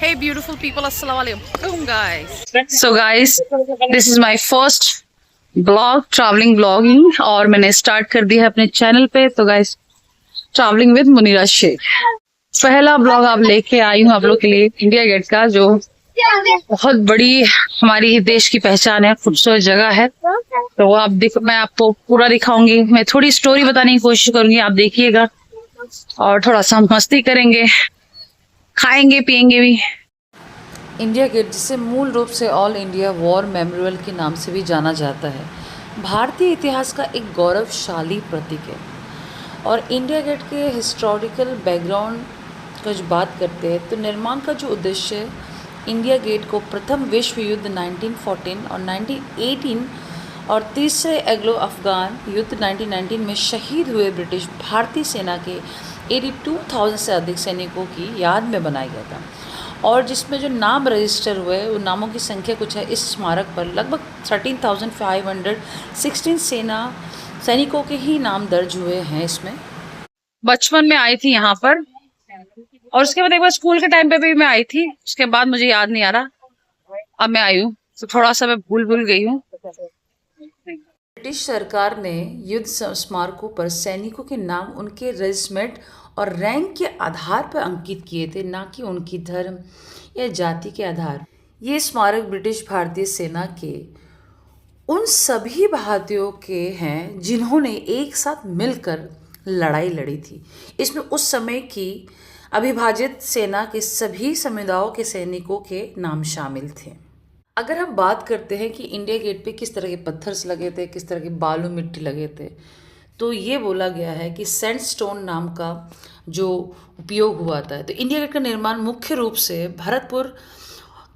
Hey beautiful people, assalamu alaikum guys. So guys, this is my first blog, travelling blogging, और मैंने start कर दिया है अपने चैनल पे। तो guys, travelling with Munira Shaikh, पहला ब्लॉग आप लेके आई हूँ आप लोग के लिए इंडिया गेट का, जो बहुत बड़ी हमारी देश की पहचान है, खूबसूरत जगह है। तो वो आप मैं आपको पूरा दिखाऊंगी। मैं थोड़ी स्टोरी बताने की कोशिश करूंगी, आप देखिएगा, और थोड़ा सा हम मस्ती करेंगे, खाएंगे पियेंगे भी। इंडिया गेट, जिसे मूल रूप से ऑल इंडिया वॉर मेमोरियल के नाम से भी जाना जाता है, भारतीय इतिहास का एक गौरवशाली प्रतीक है। और इंडिया गेट के हिस्टोरिकल बैकग्राउंड का जो बात करते हैं, तो निर्माण का जो उद्देश्य है, इंडिया गेट को प्रथम विश्व युद्ध 1914 और 1918 और तीसरे एंग्लो अफगान युद्ध 1919 में शहीद हुए ब्रिटिश भारतीय सेना के 82,000 से अधिक सैनिकों की याद में बनाया गया था। और जिसमें जो नाम रजिस्टर हुए, उन नामों की संख्या कुछ है इस स्मारक पर, लगभग 13,516 सैनिकों के ही नाम दर्ज हुए हैं इसमें। बचपन में आई थी यहाँ पर, और उसके बाद एक बार स्कूल के टाइम पे भी मैं आई थी, उसके बाद मुझे याद नहीं आ रहा, अब मैं आई हूँ तो थोड़ा सा मैं भूल गई हूँ। ब्रिटिश सरकार ने युद्ध स्मारकों पर सैनिकों के नाम उनके रेजिमेंट और रैंक के आधार पर अंकित किए थे, ना कि उनकी धर्म या जाति के आधार। ये स्मारक ब्रिटिश भारतीय सेना के उन सभी भारतीयों के हैं जिन्होंने एक साथ मिलकर लड़ाई लड़ी थी। इसमें उस समय की अविभाजित सेना के सभी समुदायों के सैनिकों के नाम शामिल थे। अगर हम बात करते हैं कि इंडिया गेट पे किस तरह के पत्थर लगे थे, किस तरह के बालू मिट्टी लगे थे, तो ये बोला गया है कि सैंडस्टोन नाम का जो उपयोग हुआ था। तो इंडिया गेट का निर्माण मुख्य रूप से भरतपुर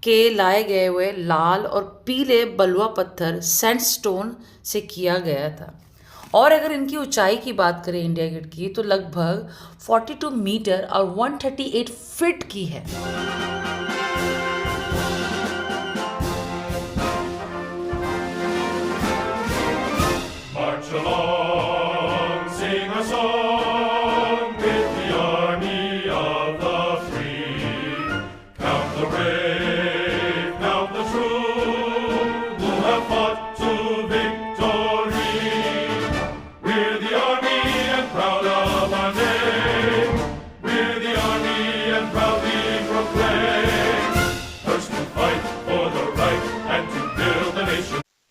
के लाए गए हुए लाल और पीले बलुआ पत्थर सैंडस्टोन से किया गया था। और अगर इनकी ऊंचाई की बात करें इंडिया गेट की, तो लगभग 42 मीटर और 138 फीट की है।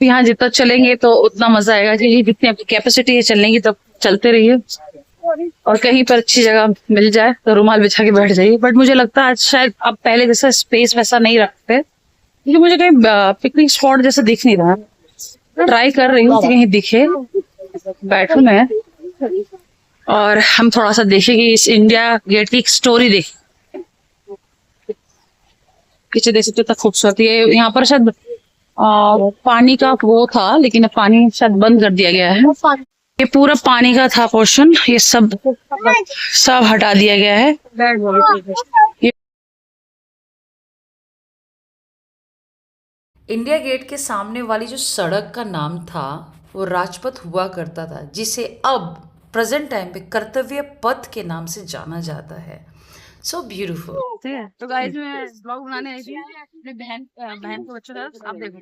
यहाँ जितना चलेंगे तो उतना मजा आएगा, क्योंकि जितनी आपकी कैपेसिटी है चलने की, तब चलते रहिए। और कहीं पर अच्छी जगह मिल जाए तो रुमाल बिछा के बैठ जाइए। बट मुझे लगता है आज शायद अब पहले जैसा स्पेस वैसा नहीं रखते, क्योंकि मुझे कहीं पिकनिक स्पॉट जैसा दिख नहीं रहा। ट्राई कर रही हूँ कहीं दिखे, बैठू मैं, और हम थोड़ा सा देखेंगे इस इंडिया गेट की एक स्टोरी। देखें पीछे, देख सकते हो खूबसूरती है। यहाँ पर शायद पानी का वो था, लेकिन अब पानी शायद बंद कर दिया गया है। ये पूरा पानी का था पोर्शन, ये सब हटा दिया गया है। इंडिया गेट के सामने वाली जो सड़क का नाम था वो राजपथ हुआ करता था, जिसे अब प्रेजेंट टाइम पे कर्तव्य पथ के नाम से जाना जाता है। So beautiful. तो गाइस, मैं ब्लॉग बनाने आई थी अपने बहन के बच्चों का, आप देखो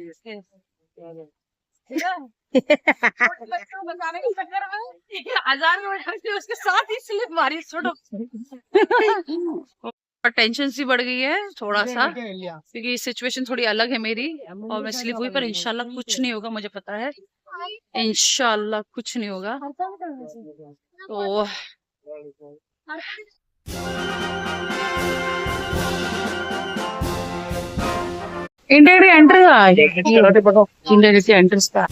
बताने के चक्कर में उसके साथ ही स्लिप मारी, छोड़ो। टेंशन सी बढ़ गई है थोड़ा सा, क्योंकि सिचुएशन थोड़ी अलग है मेरी, और मैं स्लिप हुई, पर इंशाल्लाह कुछ नहीं होगा, मुझे पता है इंशाल्लाह कुछ नहीं होगा। तो इंडिया एंट्रेंस का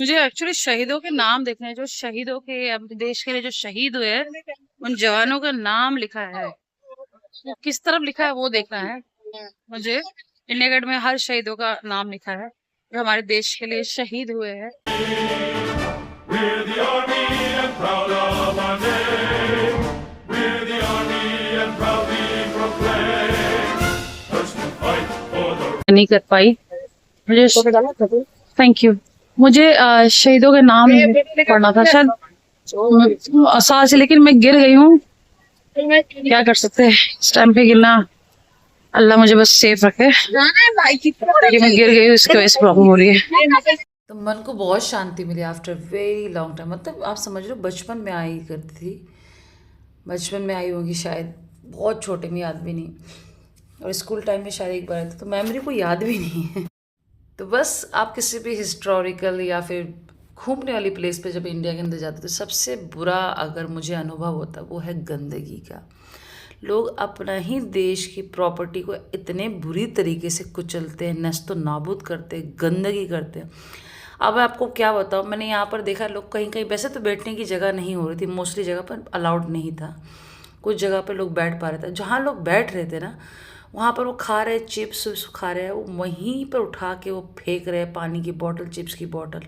मुझे एक्चुअली शहीदों के नाम देखने हैं, जो शहीदों के अपने देश के लिए जो शहीद हुए हैं, उन जवानों का नाम लिखा है, वो किस तरफ लिखा है वो देखना है मुझे। इंडिया गेट में हर शहीदों का नाम लिखा है जो हमारे देश के लिए शहीद हुए हैं। We're the army and proud of our name. We're the army and proudly proclaim. First to fight for the नहीं कर पाई मुझे। Thank you. मुझे शहीदों के नाम पढ़ना था शायद आसार से, लेकिन मैं गिर गई हूँ। क्या कर सकते हैं, इस टाइम पे गिरना। अल्लाह मुझे बस सेफ रखे, क्योंकि मैं गिर गई हूँ, इसकी वजह से प्रॉब्लम हो रही है। तो मन को बहुत शांति मिली आफ्टर वेरी लॉन्ग टाइम। मतलब आप समझ लो बचपन में आई करती थी, बचपन में आई होगी शायद, बहुत छोटे में, याद भी नहीं, और स्कूल टाइम में शायद एक बार आई थी, तो मेमोरी को याद भी नहीं है। तो बस आप किसी भी हिस्टोरिकल या फिर घूमने वाली प्लेस पे जब इंडिया के अंदर जाते तो सबसे बुरा अगर मुझे अनुभव होता वो है गंदगी का। लोग अपना ही देश की प्रॉपर्टी को इतने बुरी तरीके से कुचलते हैं, नस्तो नाबूद करते हैं, गंदगी करते हैं। अब मैं आपको क्या बताऊँ, मैंने यहाँ पर देखा लोग कहीं कहीं, वैसे तो बैठने की जगह नहीं हो रही थी, मोस्टली जगह पर अलाउड नहीं था, कुछ जगह पर लोग बैठ पा रहे थे। जहाँ लोग बैठ रहे थे ना, वहाँ पर वो खा रहे चिप्स विप्स खा रहे हैं, वो वहीं पर उठा के वो फेंक रहे हैं पानी की बोतल, चिप्स की बोतल।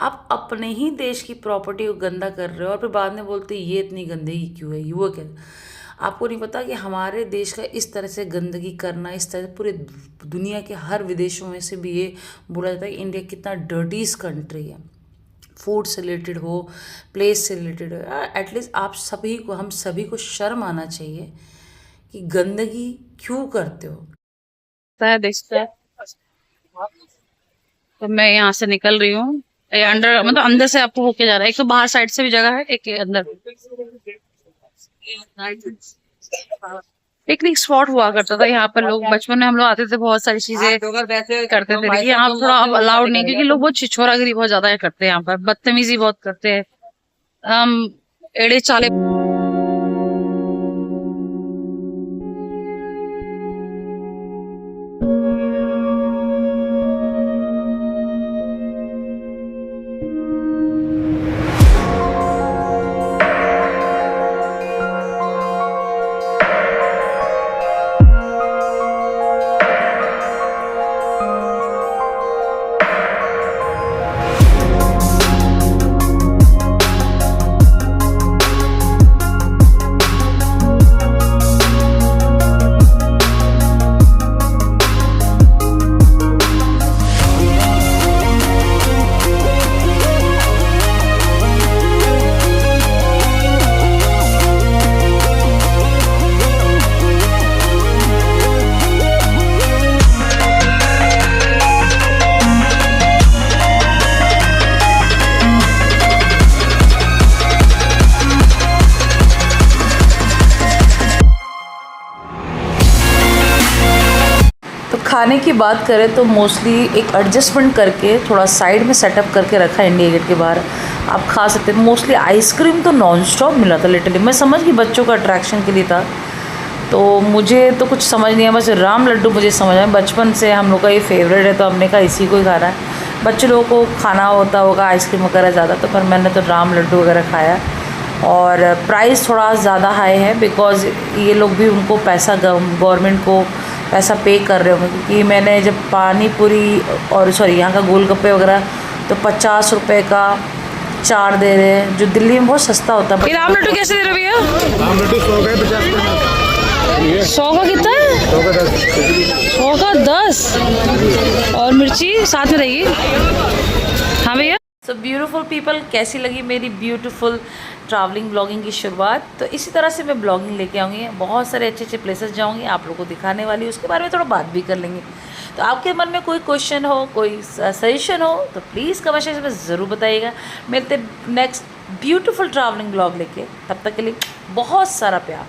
आप अपने ही देश की प्रॉपर्टी को गंदा कर रहे हो और फिर बाद में बोलते ये इतनी गंदगी क्यों है, वो क्या। आपको नहीं पता कि हमारे देश का इस तरह से गंदगी करना, इस तरह से पूरे दुनिया के हर विदेशों में से भी ये बोला जाता है कि इंडिया कितना डर्टीस्ट कंट्री है। फूड से रिलेटेड हो, प्लेस से रिलेटेड हो, एटलीस्ट आप सभी को, हम सभी को शर्म आना चाहिए कि गंदगी क्यों करते हो। देखता है तो मैं यहाँ से निकल रही हूँ, अंदर मतलब अंदर से आपको होके जा रहा है। एक तो बाहर साइड से भी जगह है, एक अंदर। पिकनिक स्पॉट हुआ करता था यहाँ पर, लोग बचपन में हम लोग आते थे, बहुत सारी चीजें करते थे, लेकिन यहाँ थोड़ा अब अलाउड नहीं, क्योंकि लोग बहुत छिछोरागिरी बहुत ज्यादा करते हैं यहाँ पर, बदतमीजी बहुत करते हैं, हम एड़े चाले। खाने की बात करें तो मोस्टली एक एडजस्टमेंट करके थोड़ा साइड में सेटअप करके रखा है इंडिया गेट के बाहर, आप खा सकते हैं। मोस्टली आइसक्रीम तो नॉन स्टॉप मिला था लिटरली। मैं समझ गई बच्चों का अट्रैक्शन के लिए था, तो मुझे तो कुछ समझ नहीं आया, बस राम लड्डू मुझे समझ आया। बचपन से हम लोग का ये फेवरेट है, तो हमने कहा इसी को ही खाना है। बच्चे लोगों को खाना होता होगा आइसक्रीम वगैरह ज़्यादा, तो पर मैंने तो राम लड्डू वगैरह खाया। और प्राइस थोड़ा ज़्यादा हाई है, बिकॉज़ ये लोग भी उनको पैसा, गवर्नमेंट को पैसा पे कर रहे होंगे। क्योंकि मैंने जब पानी पूरी और यहाँ का गोलगप्पे वगैरह तो 50 रुपये का 4 दे रहे हैं, जो दिल्ली में बहुत सस्ता होता है। राम लड्डू कैसे दे रहे भैया? राम लड्डू 100 का 50 100 का कितना है? 100 का 10। 100 का 10 और मिर्ची साथ में रहेगी। हाँ भैया। सो ब्यूटीफुल पीपल, कैसी लगी मेरी ब्यूटीफुल ट्रैवलिंग ब्लॉगिंग की शुरुआत? तो इसी तरह से मैं ब्लॉगिंग लेके आऊँगी, बहुत सारे अच्छे अच्छे प्लेसेस जाऊँगी, आप लोगों को दिखाने वाली, उसके बारे में थोड़ा बात भी कर लेंगे। तो आपके मन में कोई क्वेश्चन हो, कोई सजेशन हो, तो प्लीज़ कमेंट सेक्शन में ज़रूर बताइएगा। मिलते नेक्स्ट ब्यूटीफुल ट्रैवलिंग ब्लॉग लेके, तब तक के लिए बहुत सारा प्यार।